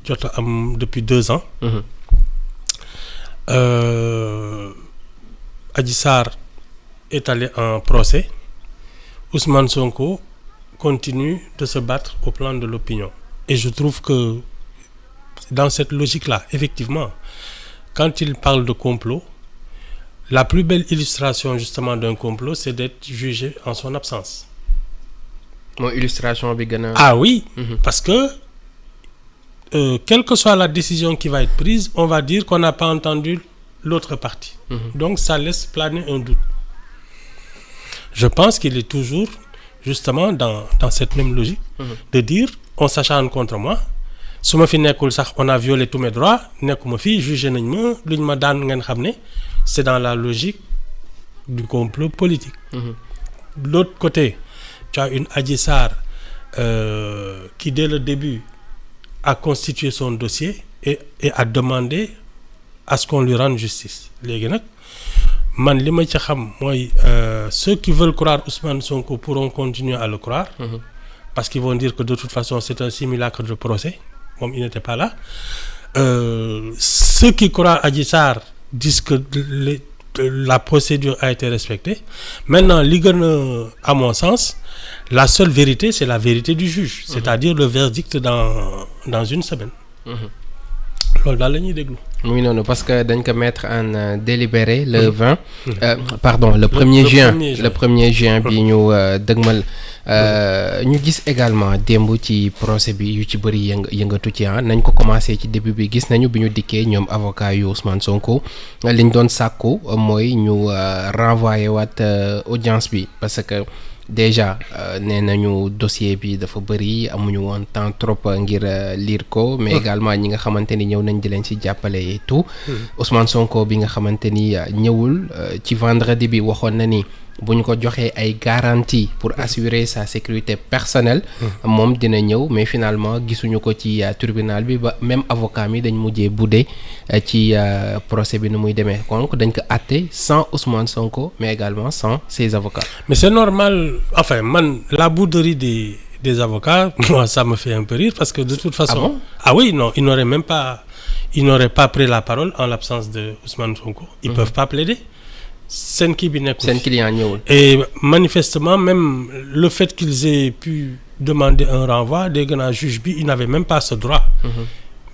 jot a am depuis 2 ans. Adji Sarr est allé en procès. Ousmane Sonko continue de se battre au plan de l'opinion. Et je trouve que dans cette logique-là, effectivement, quand il parle de complot, la plus belle illustration justement d'un complot, c'est d'être jugé en son absence. Mon illustration bi gën a... Ah oui, parce que quelle que soit la décision qui va être prise, on va dire qu'on n'a pas entendu l'autre partie. Donc ça laisse planer un doute. Je pense qu'il est toujours justement dans cette même logique de dire on s'acharne contre moi. su ma fi nekkul sax on a violé tous mes droits nekkuma fi jugé nañ ma luñ ma daan ngeen xam ne c'est dans la logique du complot politique. De l'autre côté, tu as une Adji Sarr qui dès le début a constitué son dossier et a demandé à ce qu'on lui rende justice. Léegi nag man li ma ci xam mooy ceux qui veulent croire Ousmane Sonko pourront continuer à le croire parce qu'ils vont dire que de toute façon c'est un simulacre de procès. Moom il n'était pas là. Ceux qui croient Adji Sarr disent que la procédure a été respectée. Maintenant li gën a à mon sens la seule vérité c'est la vérité du juge, c'est-à-dire le verdict dans une semaine. Loolu daal la ñuy déglu. muy noonu parce que dañ ko mettre en délibéré le 20 pardon le 1er juin le 1er juin bi ñu dëgmal ñu gis également démb ci procès bi yu ci bëri yëngatu ci nañ ko commencé ci début bi gis nañu bi ñu dikkee ñoom avocat yu Ousmane Sonko liñ doon sàkku mooy ñu renvoyer waat audience bi parce que déjà nee nañu dossier bi dafa bëri amuñu woon temps trop ngir lire ko mais également ñi nga xamante ni ñëw nañ di leen ci jàppale et tout Ousmane Sonko bi nga xamante ni ñëwul ci vendredi bi waxoon na ni bu ñu ko joxee ay garantie pour assurer sa sécurité personnelle moom dina ñëw mais finalement gisuñu ko ci tribunal bi ba même avocat mi dañ mujjee budde ci procès bi nu muy demee donc dañ ko àtte sans Ousmane Sonko mais également sans ses avocats. Mais c'est normal, enfin man la bouderie des avocats moi ça me fait un peu rire parce que de toute façon. Ah bon? Ah oui, non, ils n'auraient pas pris la parole en l'absence de Ousmane Sonko. Ils peuvent pas plaider. Seen kii bi nekkul seen client ñëwul. Et manifestement même le fait qu'ils aient pu demander un renvoi dégg naa juge bi il n'avait même pas ce droit.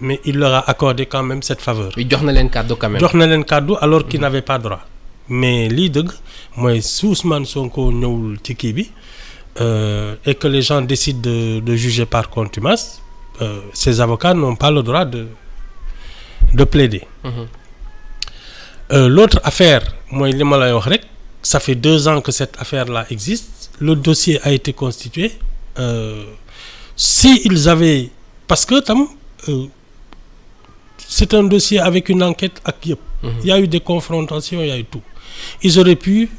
Mais il leur a accordé quand même cette faveur. jox na leen kàddu quand même. jox na leen kàddu alors qu'ils n'avaient pas droit. Mais lii dëgg mooy su Ousmane Sonko ñëwul ci kii bi et que les gens décident de juger par contumace ces avocats n'ont pas le droit de plaider. L'autre affaire mooy li ma lay wax rek ça fait 2 ans que cette affaire-là existe. Le dossier a été constitué. Si ils avaient parce que tam c'est un dossier avec une enquête ak yëpp. Il y a eu des confrontations, il y a eu tout. Ils auraient pu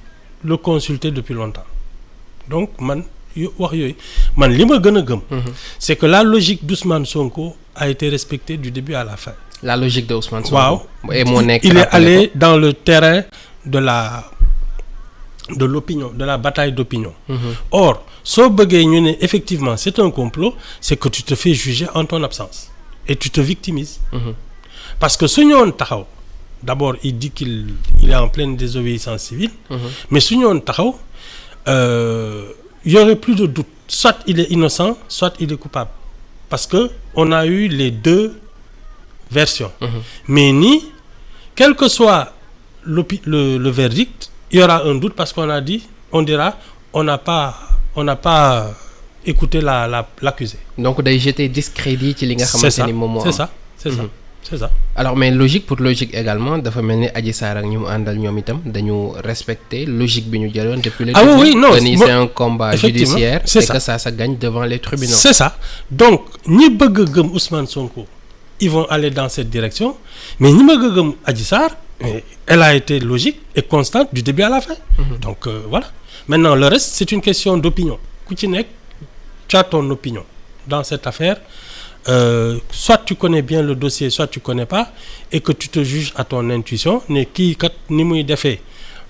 le consulter depuis longtemps. Donc man wax yooyu man li ma gën a gëm. C'est que la logique d'Ousmane Sonko a été respectée du début à la fin. La logique de Ousmane Sonko. Waaw. Et moo nekk il est allé dans le terrain de l'opinion, de la bataille d'opinion. Or soo bëggee ñu ne effectivement c'est un complot, c'est que tu te fais juger en ton absence et tu te victimises. Parce que su ñëwoon taxaw d'abord il dit qu'il est en pleine désobéissance civile. Mais su ñëwoon taxaw il y aurait plus de doute, soit il est innocent soit il est coupable parce que on a eu les deux versions. Mais ni quel que soit le verdict il y aura un doute parce qu'on a dit on dira on n'a pas écouté l'accusé. Donc day jeter discrédit ci li nga xamante ni moom moo am. C'est ça. Alors mais logique pour logique également dafa mel ni Adji Sarr ak ñu mu àndal ñoom itam dañu respecter logique bi ñu jëloon depuis le début. Ah oui, non, c'est un combat judiciaire c'est et ça. que ça gagne devant les tribunaux. C'est ça. Donc ñi bëgg a gëm Ousmane Sonko ils vont aller dans cette direction mais ñi bëgg a gëm Adji Sarr elle a été logique et constante du début à la fin. Donc voilà. Maintenant le reste c'est une question d'opinion. Ku ci nekk tu as ton opinion dans cette affaire. Soit tu connais bien le dossier soit tu connais pas et que tu te juges à ton intuition ne kii kat ni muy defee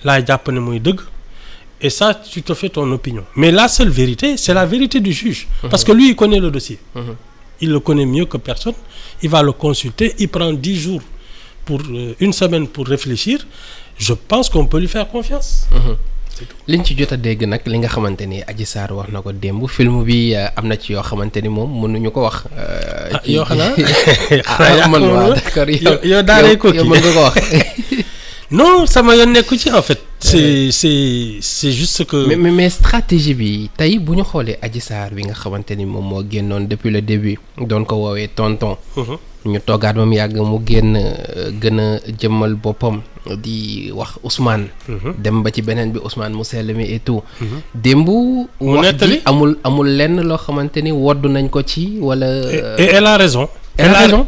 laa jàpp ne muy dëgg et ça tu te fais ton opinion mais la seule vérité c'est la vérité du juge parce que lui il connaît le dossier il le connaît mieux que personne, il va le consulter, il prend 10 jours pour une semaine pour réfléchir, je pense qu'on peut lui faire confiance. liñ ci jot a dégg nag li nga xamante ni Adji Sarr wax na ko démb film bi am na ci yoo xamante ni moom mënuñu ko wax. yoo xanaa man waaw d'accord yow daaree ko yow mën nga ko wax. non sama yoon nekku ci en fait. c'est juste que. mais stratégie bi tey bu ñu xoolee Adji Sarr bi nga xamante ni moom moo génnoon depuis le début doon ko woowee tonton. ñu toogaat ba mu yàgg mu génn gën a jëmmal boppam di wax Ousmane. dem ba ci beneen bi Ousmane mu sell mi et tout. démb. wax ji amul lenn loo xamante ni woddu nañ ko ci wala. et elle a raison.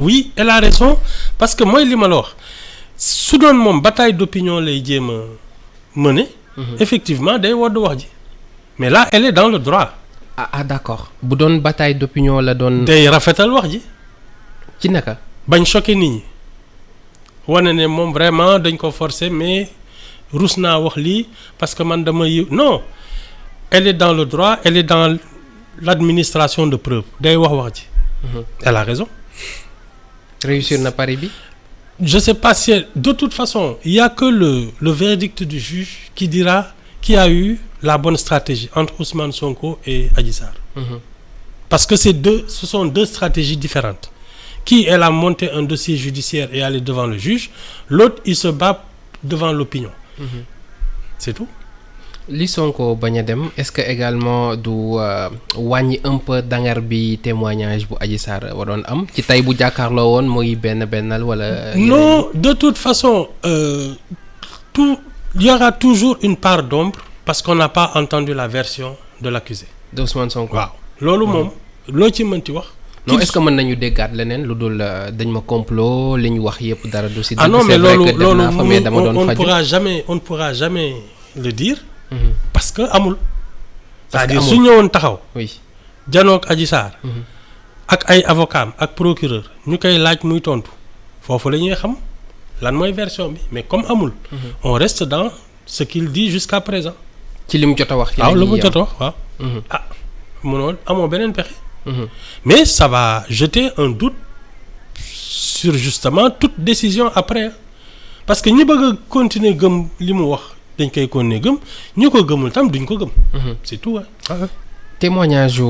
oui elle a raison parce que mooy li ma la wax su doon moom bataille d'opinion lay jéem a mener. effectivement day wodd wax ji mais là elle est dans le droit. ah d'accord bu doon bataille d'opinion la doon. day rafetal wax ji. ci naka. bañ choqué nit ñi wane ne moom vraiment dañ ko forcer mais rus naa wax lii parce que man dama yiw non elle est dans le droit elle est dans l'administration de preuve day wax ji. elle a raison. réussir na pari bi. je sais pas si de toute façon il y a que le verdict du juge qui dira qui a eu la bonne stratégie entre Ousmane Sonko et Adji Sarr. parce que ce sont deux stratégies différentes. Qui elle a monté un dossier judiciaire et allé devant le juge, l'autre il se bat devant l'opinion. C'est tout. li Sonko bañ a dem est-ce que également du wàññi un peu dangar bi témoignage bu Adji Sarr waroon am ci tey bu jàkkaarloo woon mooy bennal wala. non de toute façon il y aura toujours une part d'ombre parce qu'on n'a pas entendu la version de l'accusé. de Ousmane Sonko. waaw loolu moom loo ci mënti wax. non est-ce que mën nañu déggaat leneen lu dul dañ ma complot li ñu wax yëpp dara du si. ah non mais loolu on ne pourra jamais le dire. parce que amul. c'est-à-dire su ñëwoon taxaw. oui janook Adji Sarr. ak ay avocats ak procureur ñu koy laaj muy tontu foofu la ñuy xam lan mooy version bi mais comme amul. on reste dans ce qu'il dit jusqu'à présent. ci li mu jot a wax. waaw li mu jot a wax waaw. ah mënoo amoo beneen pexe. mais ça va jeter un doute sur justement toute décision après parce que ñi bëgg a continuer gëm li mu wax dañ koy continuer gëm ñi ko gëmul tam duñ ko gëm. c'est tout hein. témoignage yu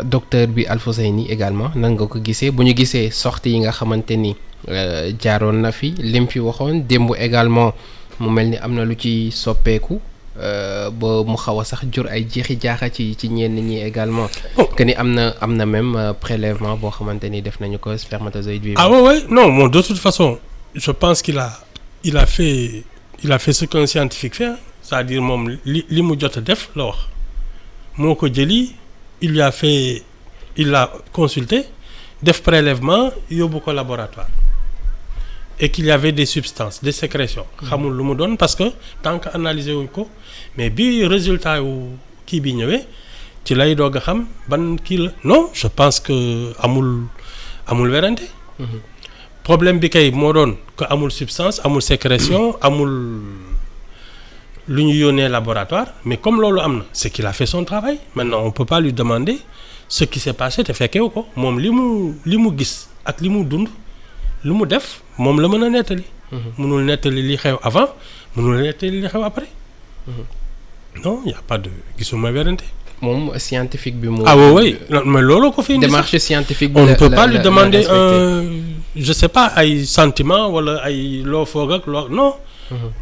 docteur bi Alfousseyni également nan nga ko gisee bu ñu gisee sorties yi nga xamante ni jaaroon na fi lim fi waxoon démb également mu mel ni am na lu ci soppeeku. ba mu xaw a sax jur ay jeexi jaaxa ci ñenn ñi également. que ni am na même prélèvement boo xamante ni def nañu ko spermatozoïde vivant. ah ouais non bon de toute façon je pense qu'il a fait ce qu'un scientifique fait c'est-à-dire moom li mu jot a def la wax moo ko jëli il l'a consulté def prélèvement yóbbu ko laboratoire. et qu'il y avait des substances des sécrétions xamul lu mu doon parce que tant que analyser wuñ ko mais bi résultat wu kii bi ñëwee ci lay doog a xam ban kii la non je pense que amul werante problème bi kay moo doon que amul substance amul sécrétion amul lu ñu yónnee laboratoire mais comme loolu am na c'est qu'il a fait son travail maintenant on peut pas lui demander ce qui s'est passé te fekkewu ko moom li mu gis ak li mu dund lu mu def moom la mën a nettali. mënul nettali li xew avant mënul nettali li xew après. non y a pas de gisuma werante. moom scientifique bi moo. ah oui mais loolu ko fi indi démarche scientifique bi on ne peut pas lui demander je sais pas ay sentiment wala ay loo foog ak loo non.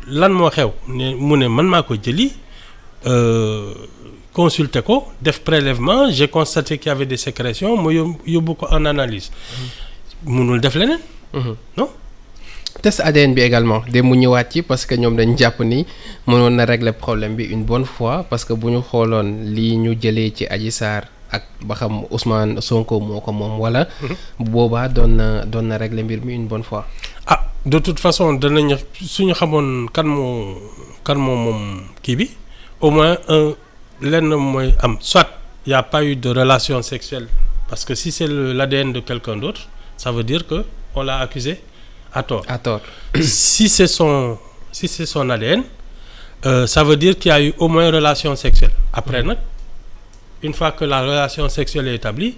lan moo xew ne mu ne man maa ko jëli consulter ko def prélèvement j'ai constaté qu'il y avait des sécrétions ma yóbbu ko en analyse. mënul def leneen. non. test ADN bi également de mu ñëwaat ci parce que ñoom dañ jàpp ni mënoon na régler problème bi une bonne fois parce que bu ñu xooloon lii ñu jëlee ci Adji Sarr ak ba xam Ousmane Sonko moo ko moom wala. boobaa doon na régler mbir mi une bonne fois. ah de toute façon danañ suñu xamoon kan moom kii bi au moins lenn mooy am soit y a pas eu de relation sexuelle parce que si c'est l'ADN de quelqu'un d'autre ça veut dire que on l'a accusé à tort. si c'est son ADN ça veut dire qu'il y a eu au moins relation sexuelle après nag une fois que la relation sexuelle est établie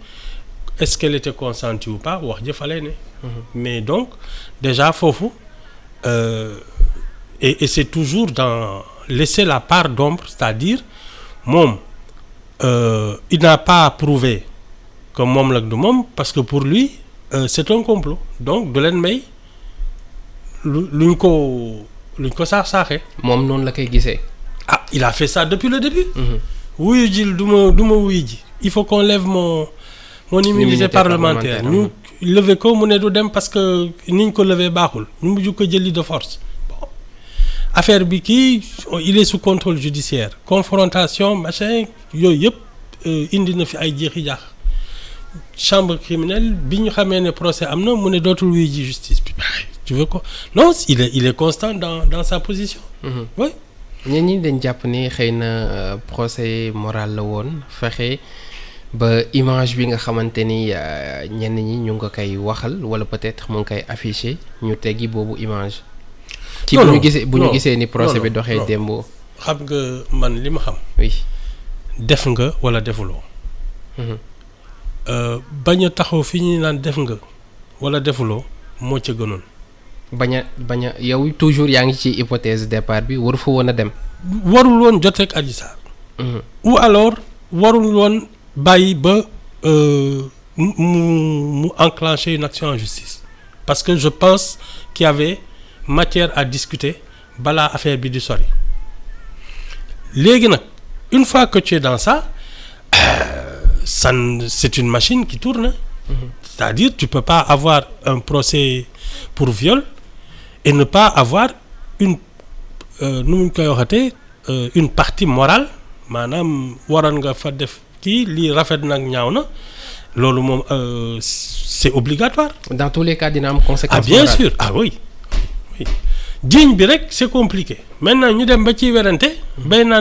est-ce qu'elle était consentie ou pas wax ja fa lay ne. Mais donc déjà foofu et c'est toujours dans laisser la part d'ombre, c'est-à-dire moom il n'a pas prouvé que moom la du moom parce que pour lui c'est un complot donc du leen may luñ ko saax-saaxee. moom noonu la koy gisee. Ah, il a fait ça depuis le début. wuyu ji du ma wuyu ji il faut qu'on lève mon immunité parlementaire ñu lever ko mu ne du dem parce que niñ ko lever baaxul ñu mujj ko jëli de force. Bon affaire bi kii il est sous contrôle judiciaire confrontation machin yooyu yëpp indi na fi ay jeexi jaax chambre criminelle bi ñu xamee ne procès am na mu ne dootul wuyu ji justice bi tu veux quoi non il est constant dans sa position. Oui. ñenn ñi dañ jàpp ni xëy na procès moral la woon fexe ba image bi nga xamante ni ñenn ñi ñu ngi ko koy waxal wala peut-être mu ngi koy affiché ñu teggi boobu image. ci bu ñu gisee ni procès bi doxee démb. xam nga man li ma xam. oui. def nga wala defuloo. bañ a taxaw fi ñuy naan def nga wala defuloo moo ca gënoon. bañ a yow toujours yaa ngi ci hypothèse départ bi waru fa woon a dem. warul woon joteeg Adji Sarr. ou alors warul woon bàyyi ba mu enclencher une action en justice parce que je pense qu'il y avait matière à discuter balaa affaire bi di sori léegi nag une fois que tu es dans ça c'est une machine qui tourne. C'est-à-dire tu peux pas avoir un procès pour viol et ne pas avoir une nu mu koy waxatee une partie morale maanaam waroon nga fa def kii lii rafet nag ñaaw na loolu moom c'est obligatoire. dans tous les cas dina am conséquence. Ah bien sûr ah oui oui jiiñ bi rek c'est compliqué maintenant ñu dem ba ciy werante bay naan